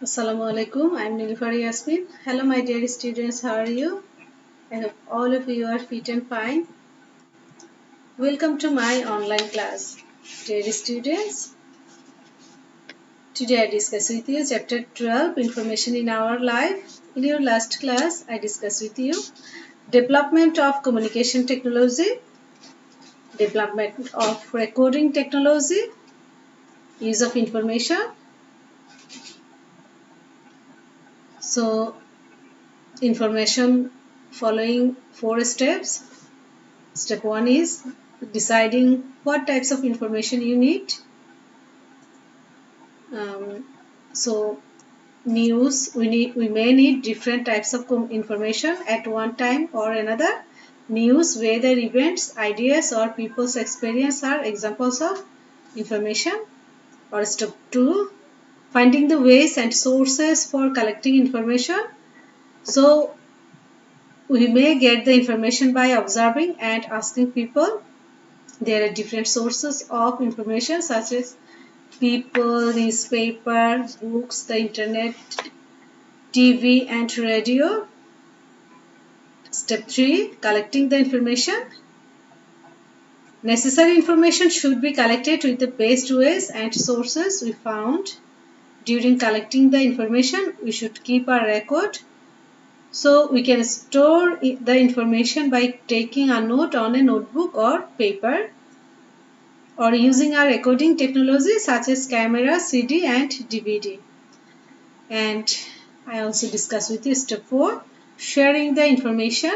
Assalamu alaikum. I'm Nilufar Yasmin. Hello, my dear students. How are you? I hope all of you are fit and fine. Welcome to my online class. Dear students, today I discuss with you chapter 12, Information in Our Life. In your last class, I discussed with you development of communication technology, development of recording technology, use of information. So, information following 4 steps. Step 1 is deciding what types of information you need. So news, we may need different types of information at one time or another. News, weather, events, ideas or people's experience are examples of information. Or step 2, finding the ways and sources for collecting information. So we may get the information by observing and asking people. There are different sources of information such as people, newspaper, books, the internet, TV and radio. Step 3, collecting the information. Necessary information should be collected with the best ways and sources we found. During collecting the information, we should keep a record. So we can store the information by taking a note on a notebook or paper, or using a recording technology such as camera, CD and DVD. And I also discuss with you step 4, sharing the information.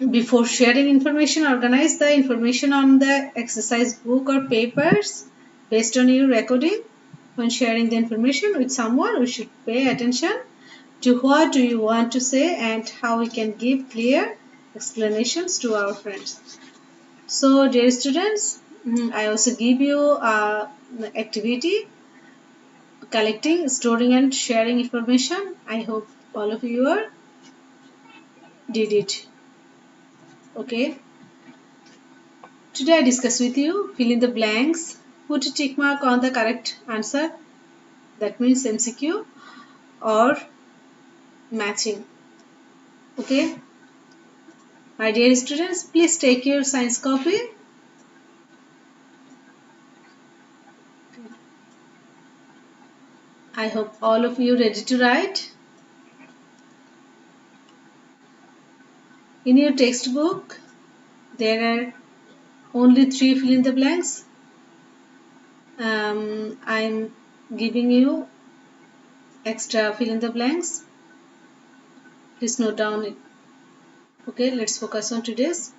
Before sharing information, organize the information on the exercise book or papers based on your recording. When sharing the information with someone, we should pay attention to what do you want to say and how we can give clear explanations to our friends. So dear students, I also give you activity, collecting, storing and sharing information. I hope all of you did it. Okay. Today I discuss with you, fill in the blanks, put a tick mark on the correct answer. That means MCQ or matching. Okay. My dear students, please take your science copy. I hope all of you ready to write. In your textbook, there are only 3 fill in the blanks. I'm giving you extra fill in the blanks. Please note down it. Okay, let's focus on today's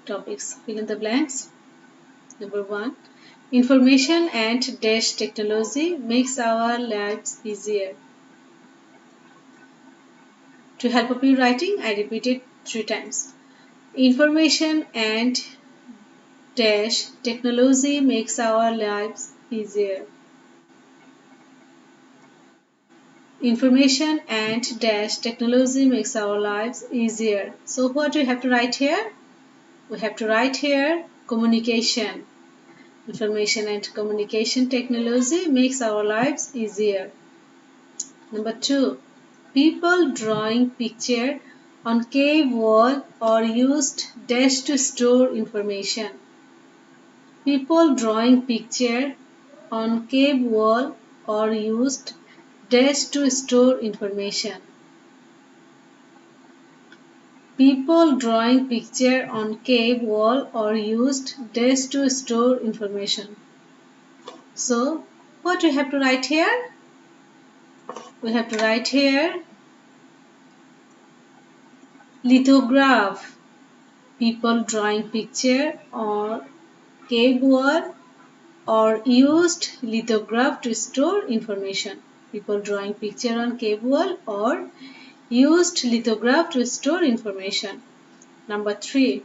topics. Fill in the blanks. Number 1, information and dash technology makes our lives easier. To help up your writing, I repeat it 3 times. Information and dash technology makes our lives easier. Information and dash technology makes our lives easier. So what do we have to write here? We have to write here communication. Information and communication technology makes our lives easier. Number 2, people drawing picture on cave wall or used dash to store information. People drawing picture on cave wall or used dash to store information. People drawing picture on cave wall or used dash to store information. So, what do we have to write here? We have to write here lithograph. People drawing picture on cave wall or used lithograph to store information. People drawing picture on cave wall or used lithograph to store information. Number 3,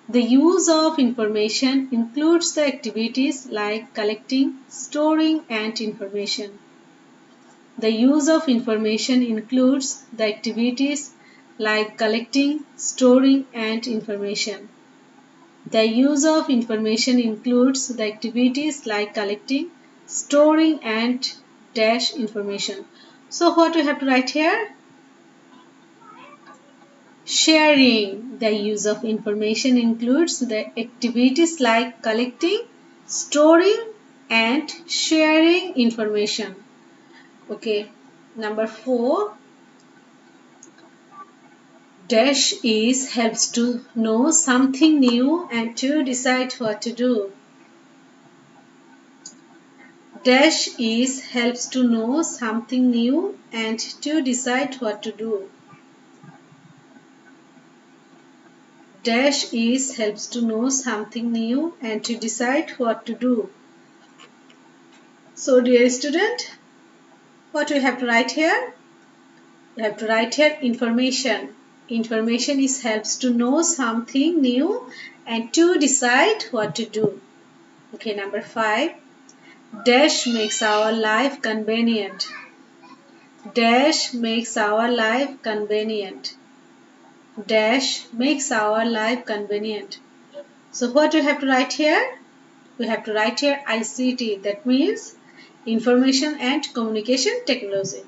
the use of information includes the activities like collecting, storing and information. The use of information includes the activities like collecting, storing and information. The use of information includes the activities like collecting, storing and dash information. So what we have to write here? Sharing. The use of information includes the activities like collecting, storing and sharing information. Okay, number 4. Dash is helps to know something new and to decide what to do. Dash is helps to know something new and to decide what to do. Dash is helps to know something new and to decide what to do. So dear student, what we have to write here? We have to write here information. Information is helps to know something new and to decide what to do. Okay, number 5. Dash makes our life convenient. Dash makes our life convenient. Dash makes our life convenient. So what do we have to write here? We have to write here ICT. That means Information and Communication Technology.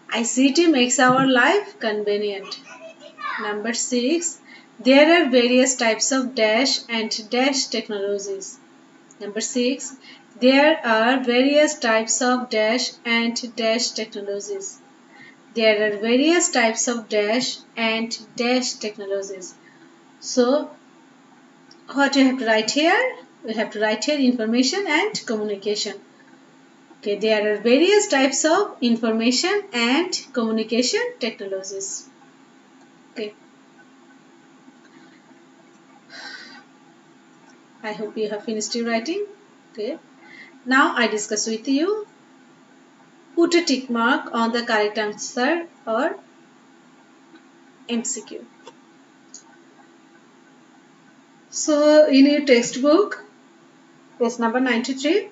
ICT makes our life convenient. Number 6. There are various types of dash and dash technologies. Number 6. There are various types of dash and dash technologies. There are various types of dash and dash technologies. So, what we have to write here? We have to write here information and communication. Okay, there are various types of information and communication technologies. Okay. I hope you have finished your writing. Okay. Now I discuss with you. Put a tick mark on the correct answer or MCQ. So in your textbook, page number 93,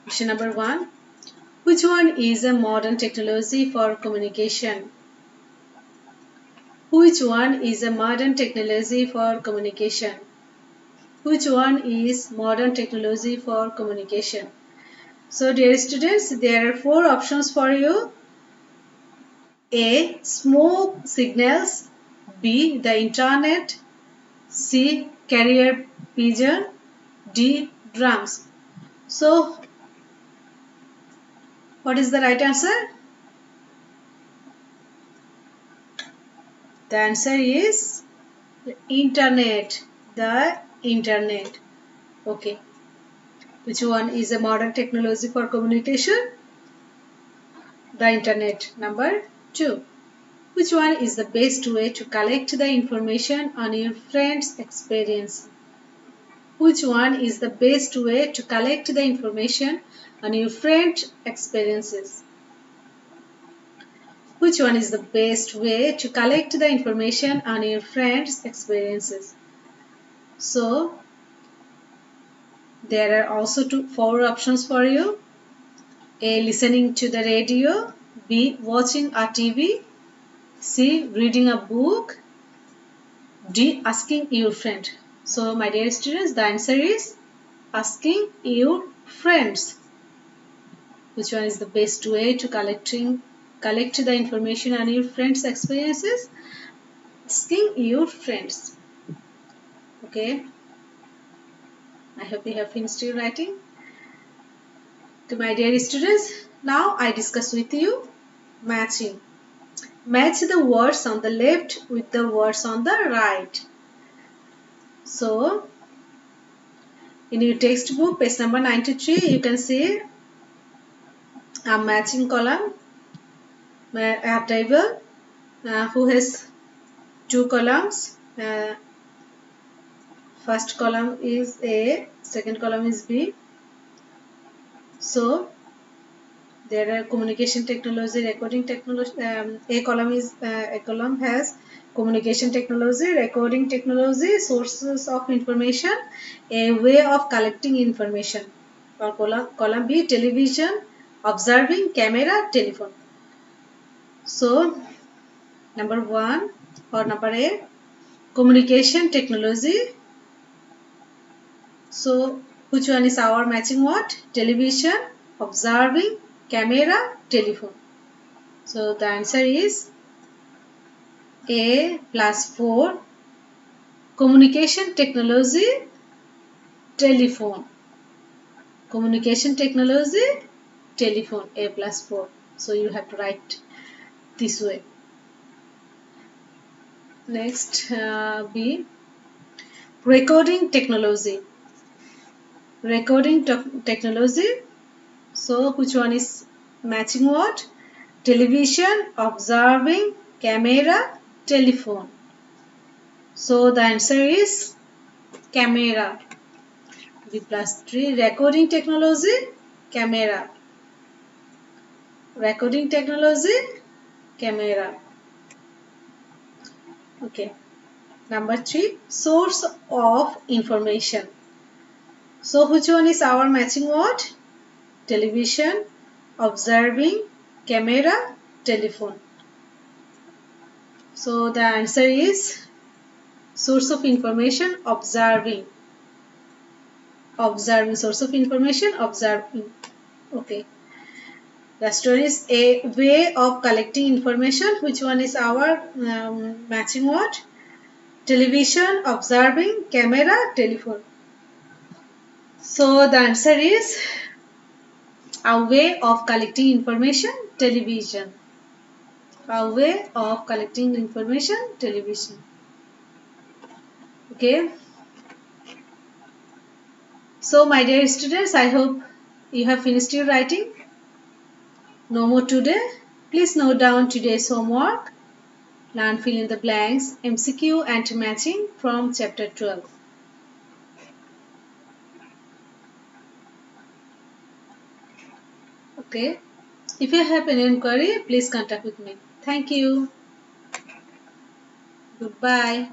question number 1. Which one is a modern technology for communication? Which one is a modern technology for communication? Which one is modern technology for communication? So dear students, there are 4 options for you. A. Smoke signals. B. The internet. C. Carrier pigeon. D. Drums. So, what is the right answer? The answer is the internet. The internet. Okay. Which one is a modern technology for communication? The internet. Number 2. Which one is the best way to collect the information on your friend's experience? Which one is the best way to collect the information on your friend's experiences? Which one is the best way to collect the information on your friend's experiences? So, there are also 4 options for you. A. Listening to the radio. B. Watching a TV. C. Reading a book. D. Asking your friend. So, my dear students, the answer is asking your friends. Which one is the best way to collect the information on your friends' experiences? Asking your friends. Okay. I hope you have finished your writing. To my dear students, now I discuss with you matching. Match the words on the left with the words on the right. So, in your textbook, page number 93, you can see a matching column, a table who has 2 columns. First column is A, second column is B. So, there are communication technology, recording technology. A column has communication technology, recording technology, sources of information, a way of collecting information. Or column B, television, observing, camera, telephone. So, number 1 or number A, communication technology. So, Which one is our matching word? Television, observing, camera, telephone. So the answer is A plus 4. Communication technology, telephone. Communication technology, telephone. A plus 4. So you have to write this way. Next, B. Recording technology. Recording technology. So which one is matching word? Television, observing, camera, telephone. So the answer is camera. B plus 3. Recording technology, camera. Recording technology, camera. Okay. Number 3. Source of information. So which one is our matching word? Television, observing, camera, telephone. So the answer is source of information, observing. Observing, source of information, observing. Okay. Last one is a way of collecting information. Which one is our matching word? Television, observing, camera, telephone. So the answer is a way of collecting information, television. A way of collecting information, television. Okay. So my dear students, I hope you have finished your writing. No more today. Please note down today's homework. Learn fill in the blanks, MCQ and matching from chapter 12. Okay. If you have any inquiry, please contact with me. Thank you. Goodbye.